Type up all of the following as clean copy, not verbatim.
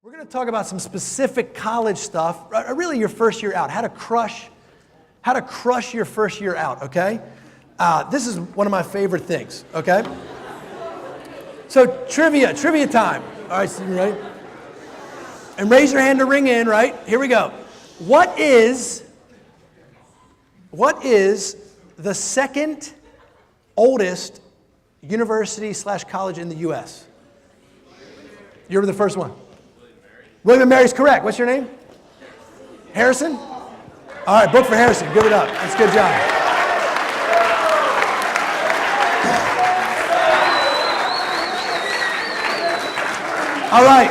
We're going to talk about some specific college stuff, really your first year out, how to crush your first year out, okay? This is one of my favorite things, okay? So trivia time. All right, so you ready? And raise your hand to ring in, right? Here we go. What is the second oldest university/college in the U.S.? You were the first one. William & Mary's correct. What's your name? Harrison? All right, book for Harrison. Give it up. That's a good job. All right.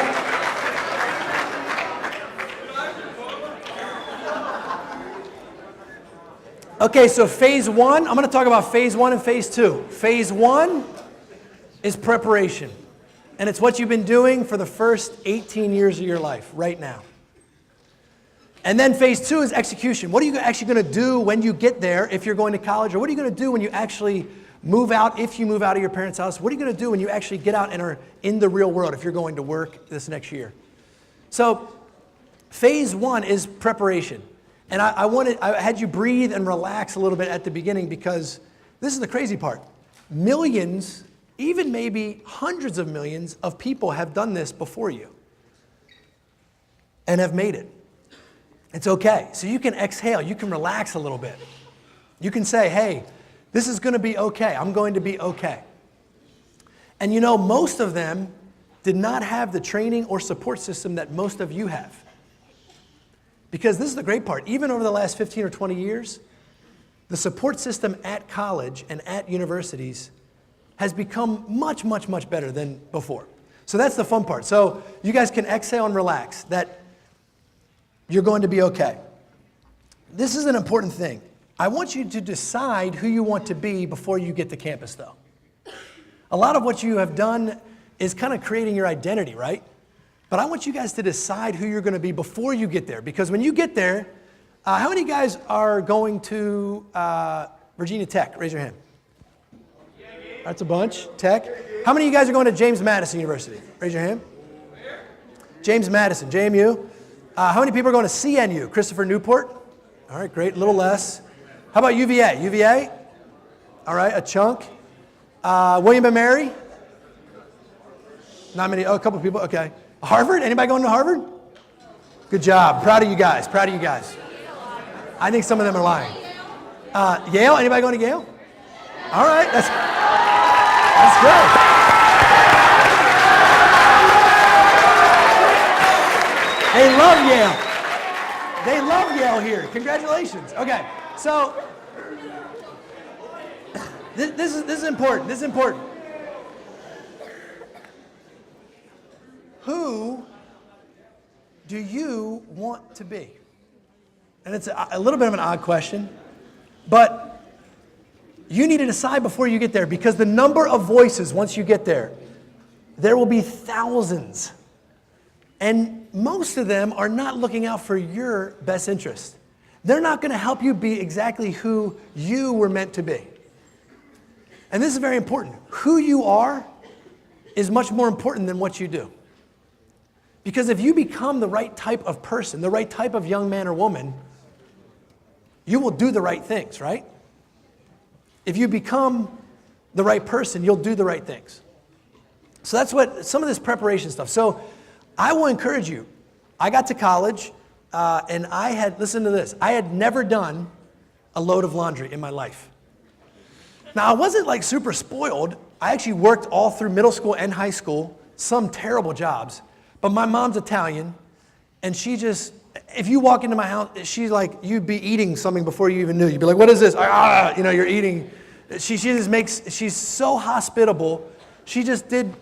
Okay, so phase one, I'm going to talk about phase one and phase two. Phase one is preparation. And it's what you've been doing for the first 18 years of your life right now. And then phase two is execution. What are you actually going to do when you get there if you're going to college? Or what are you going to do when you actually move out, if you move out of your parents' house? What are you going to do when you actually get out and are in the real world if you're going to work this next year? So phase one is preparation. And I had you breathe and relax a little bit at the beginning because this is the crazy part. Millions, even maybe hundreds of millions of people have done this before you and have made it. It's okay. So you can exhale. You can relax a little bit. You can say, hey, this is going to be okay. I'm going to be okay. And you know, most of them did not have the training or support system that most of you have. Because this is the great part. Even over the last 15 or 20 years, the support system at college and at universities has become much, much, much better than before. So that's the fun part. So you guys can exhale and relax that you're going to be okay. This is an important thing. I want you to decide who you want to be before you get to campus, though. A lot of what you have done is kind of creating your identity, right? But I want you guys to decide who you're going to be before you get there. Because when you get there, how many guys are going to Virginia Tech? Raise your hand. That's a bunch. Tech. How many of you guys are going to James Madison University? Raise your hand. James Madison, JMU. How many people are going to CNU? Christopher Newport. All right, great. A little less. How about UVA? UVA? All right, a chunk. William & Mary? Not many. Oh, a couple people. Okay. Harvard? Anybody going to Harvard? Good job. Proud of you guys. Proud of you guys. I think some of them are lying. Yale? Anybody going to Yale? All right. That's good. They love Yale. They love Yale here. Congratulations. Okay. So this is important. This is important. Who do you want to be? And it's a little bit of an odd question, but you need to decide before you get there because the number of voices once you get there, there will be thousands. And most of them are not looking out for your best interest. They're not going to help you be exactly who you were meant to be. And this is very important. Who you are is much more important than what you do. Because if you become the right type of person, the right type of young man or woman, you will do the right things, right? If you become the right person, you'll do the right things. So that's what some of this preparation stuff. So I will encourage you. I got to college and listen to this, I had never done a load of laundry in my life. Now I wasn't like super spoiled. I actually worked all through middle school and high school, some terrible jobs. But my mom's Italian, and she just, if you walk into my house, she's like, you'd be eating something before you even knew. You'd be like, what is this? You're eating. She's so hospitable. She just did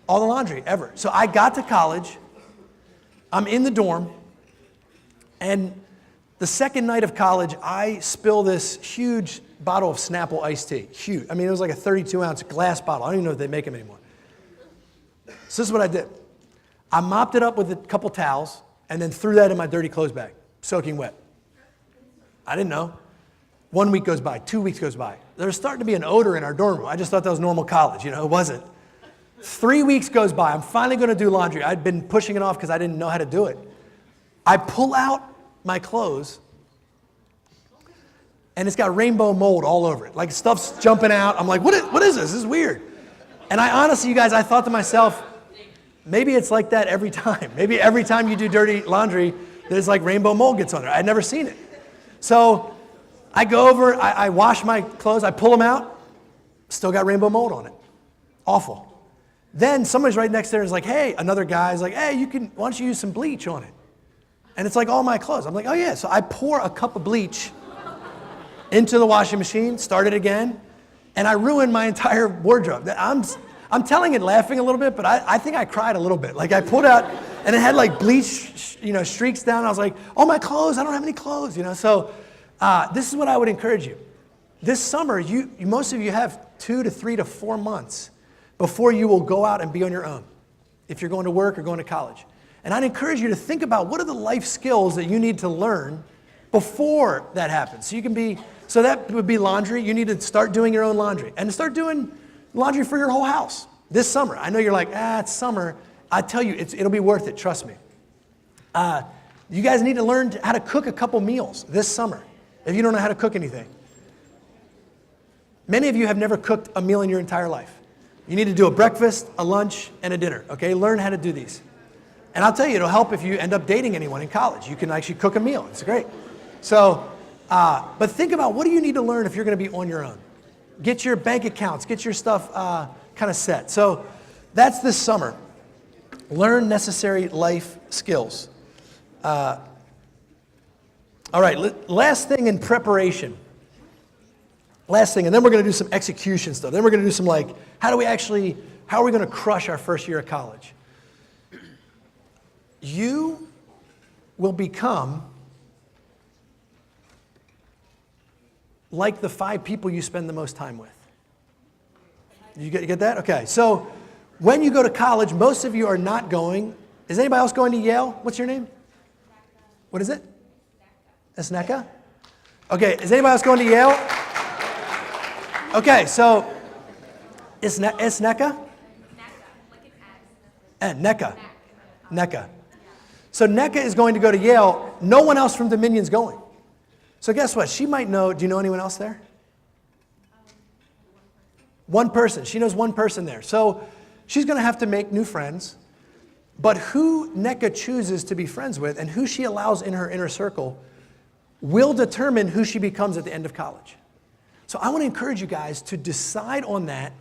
all the laundry ever. So I got to college. I'm in the dorm. And the second night of college, I spill this huge bottle of Snapple iced tea. Huge. I mean, it was like a 32-ounce glass bottle. I don't even know if they make them anymore. So this is what I did. I mopped it up with a couple towels and then threw that in my dirty clothes bag, soaking wet. I didn't know. 1 week goes by, 2 weeks goes by. There was starting to be an odor in our dorm room. I just thought that was normal college, it wasn't. 3 weeks goes by. I'm finally going to do laundry. I'd been pushing it off because I didn't know how to do it. I pull out my clothes, and it's got rainbow mold all over it. Like stuff's jumping out. I'm like, what is this? This is weird. And I honestly, you guys, I thought to myself, maybe it's like that every time. Maybe every time you do dirty laundry, there's like rainbow mold gets on there. I'd never seen it. So I go over, I wash my clothes, I pull them out, still got rainbow mold on it. Awful. Then somebody's right next there and is like, hey, another guy's like, hey, why don't you use some bleach on it? And it's like all my clothes. I'm like, oh yeah. So I pour a cup of bleach into the washing machine, start it again, and I ruined my entire wardrobe. I'm telling it laughing a little bit, but I think I cried a little bit. Like I pulled out, and it had like bleach, streaks down. I was like, oh, my clothes, I don't have any clothes, So this is what I would encourage you. This summer, most of you have 2 to 3 to 4 months before you will go out and be on your own, if you're going to work or going to college. And I'd encourage you to think about what are the life skills that you need to learn before that happens. So that would be laundry. You need to start doing your own laundry and start doing laundry for your whole house this summer. I know you're like, it's summer. I tell you, it'll be worth it, trust me. You guys need to learn how to cook a couple meals this summer if you don't know how to cook anything. Many of you have never cooked a meal in your entire life. You need to do a breakfast, a lunch, and a dinner, okay? Learn how to do these. And I'll tell you, it'll help if you end up dating anyone in college. You can actually cook a meal. It's great. So, but think about what do you need to learn if you're going to be on your own. Get your bank accounts, get your stuff kind of set. So that's this summer. Learn necessary life skills. All right, last thing in preparation. Last thing, and then we're going to do some execution stuff. Then we're going to do some how are we going to crush our first year of college? You will become like the 5 people you spend the most time with. You get that? Okay, so when you go to college, most of you are not going. Is anybody else going to Yale? What's your name? What is it? Esneka? Okay, is anybody else going to Yale? Okay, so Esneka? NECA. NECA. So NECA is going to go to Yale. No one else from Dominion's going. So guess what? She might know. Do you know anyone else there? One person. She knows one person there. So she's going to have to make new friends. But who NECA chooses to be friends with and who she allows in her inner circle will determine who she becomes at the end of college. So I want to encourage you guys to decide on that.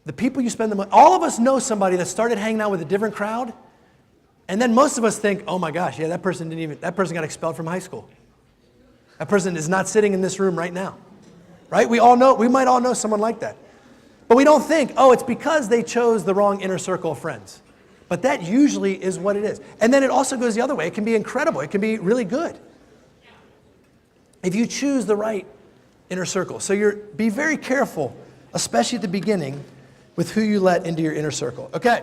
The people you spend the most, all of us know somebody that started hanging out with a different crowd, and then most of us think, oh my gosh, yeah, that person got expelled from high school. That person is not sitting in this room right now. Right? We might all know someone like that. But we don't think, oh, it's because they chose the wrong inner circle of friends. But that usually is what it is. And then it also goes the other way. It can be incredible. It can be really good. If you choose the right inner circle. So be very careful, especially at the beginning, with who you let into your inner circle. Okay.